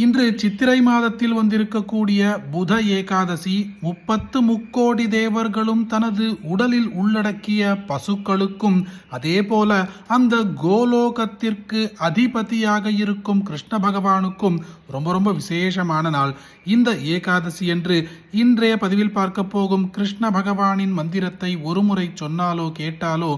இன்று சித்திரை மாதத்தில் வந்திருக்கக்கூடிய புத ஏகாதசி 30 தேவர்களும் தனது உடலில் உள்ளடக்கிய பசுக்களுக்கும் அதே போல அந்த கோலோகத்திற்கு அதிபதியாக இருக்கும் கிருஷ்ண பகவானுக்கும் ரொம்ப ரொம்ப விசேஷமான நாள். இந்த ஏகாதசி என்று இன்றைய பதிவில் பார்க்க போகும் கிருஷ்ண பகவானின் மந்திரத்தை ஒருமுறை சொன்னாலோ கேட்டாலோ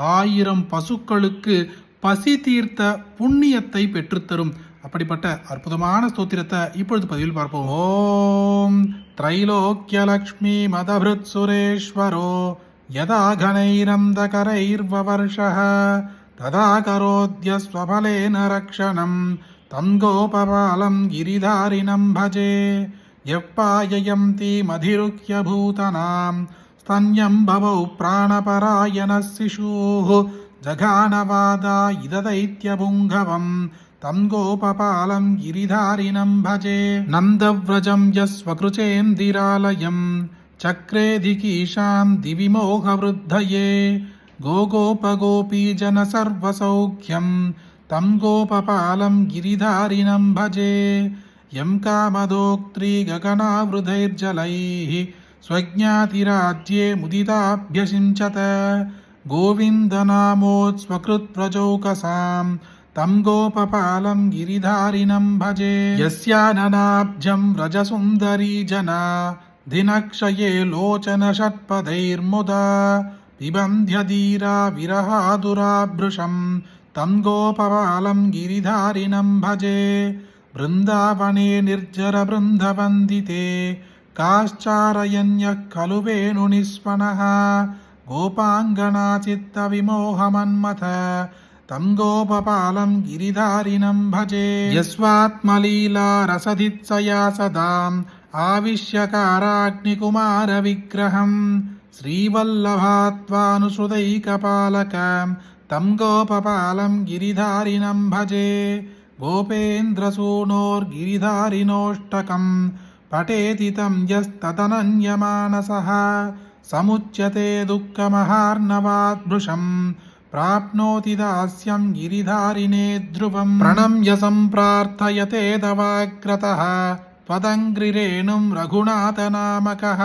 1000 பசுக்களுக்கு பசி தீர்த்த புண்ணியத்தை பெற்றுத்தரும். அப்படிப்பட்ட அற்புதமான ஸ்தோத்திரத்தை இப்பொழுது பதிவில் பார்ப்போம். ஓம் த்ரைலோக்கியலக்ஷ்மி மதபிருத் சுரேஸ்வரோ யதா கனைரந்தகரைர்வவர்ஷः ததா கரோத்ய ஸ்வபலேன ரக்ஷணம் தம் கோபபாலம் கிரிதாரிணம் பஜே யப்பாயயந்தி மதிருக்ய பூதனாம் ஸ்தன்யம் பவௌ பிராணபராயண சிசூः ஜகானவாதா இததைத்யபுங்கவம் தம் கோபபாலம் கிரிதாரிணம் பஜே நந்தவ்ரஜம் யஸ்வக்ருச்சேந்திராலயம் சக்ரேதிகீஷாம் திவிமோகவருத்தயே கோகோபகோபீஜன சர்வசௌக்கியம் தம் கோபபாலம் கிரிதாரிணம் பஜே யம் காமதோக்த்ரி ககனாவிருதைர்ஜலைः ஸ்வஜ்ஞாதிராஜ்யே முதிதாப்யசிஞ்சத கோவிந்தநாமோத்ஸ்வக்ருத்வ்ரஜௌகசாம் தம் கோபபாலம் கிரிதாரிணம் பஜே யஸ்யானனாப்ஜம் ரஜசுந்தரி ஜனா தினக்ஷயே லோச்சன ஷட்பதைர்முதா பிபந்த்யதீரா விரஹாதுராப்ருஷம் தம் கோபபாலம் கிரிதாரிணம் பஜே பிருந்தாவனே நிர்ஜர பிருந்தவந்திதே காச்சாரயன்யः கலு வேணு நிஸ்வனः கோபாங்கனா சித்த விமோகமன்மத தம் கோபபாலம் கிரிதாரிணம் பஜே யஸ்வாத்மலீலா ரசதித்சயா சதாம் ஆவிஷ்யகாராக்னிகுமார விக்கிரகம் ஸ்ரீவல்லபாத்வானுசுதைகபாலகம் தம் கோபபாலம் கிரிதாரிணம் பஜே கோபேந்திரசூனோர்கிரிதாரிணோஷ்டகம் படேதி தம் யஸ்ததனன்யமானசः சமுच्यते துக்கமஹார்ணவாத்புஷம் प्राप्नोति दास्यं गिरिधारिणे ध्रुवं प्रणम्य सम्प्रार्थयते दवाग्रतः त्वदङ्घ्रिरेणुं रघुनाथनामकः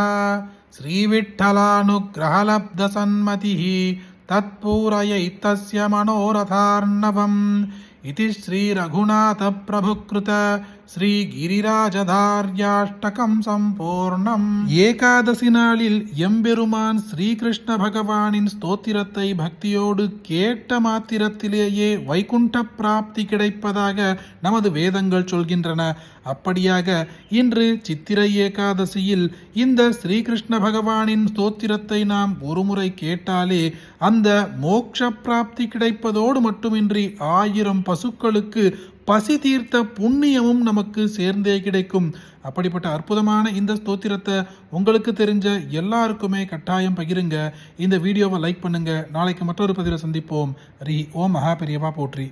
श्रीविठ्ठलानुग्रहलब्धसन्मतिः तत्पूरयैतस्य मनोरथार्णवम् इति श्रीरघुनाथप्रभुकृत ஸ்ரீகிரிராஜதார்யாஷ்டகம் சம்பூர்ணம். ஏகாதசி நாளில் எம்பெருமான் ஸ்ரீகிருஷ்ண பகவானின் ஸ்தோத்திரத்தை பக்தியோடு கேட்ட மாத்திரத்திலேயே வைகுண்ட பிராப்தி கிடைப்பதாக நமது வேதங்கள் சொல்கின்றன. அப்படியாக இன்று சித்திரை ஏகாதசியில் இந்த ஸ்ரீகிருஷ்ண பகவானின் ஸ்தோத்திரத்தை நாம் ஒருமுறை கேட்டாலே அந்த மோட்ச பிராப்தி கிடைப்பதோடு மட்டுமின்றி 1000 பசுக்களுக்கு பசி தீர்த்த புண்ணியமும் நமக்கு சேர்ந்தே கிடைக்கும். அப்படிப்பட்ட அற்புதமான இந்த ஸ்தோத்திரத்தை உங்களுக்கு தெரிஞ்ச எல்லாருக்குமே கட்டாயம் பகிருங்க. இந்த வீடியோவை லைக் பண்ணுங்க. நாளைக்கு மற்றொரு பதிவில் சந்திப்போம். ஹரி ஓம் மகா பெரியவா போற்றி.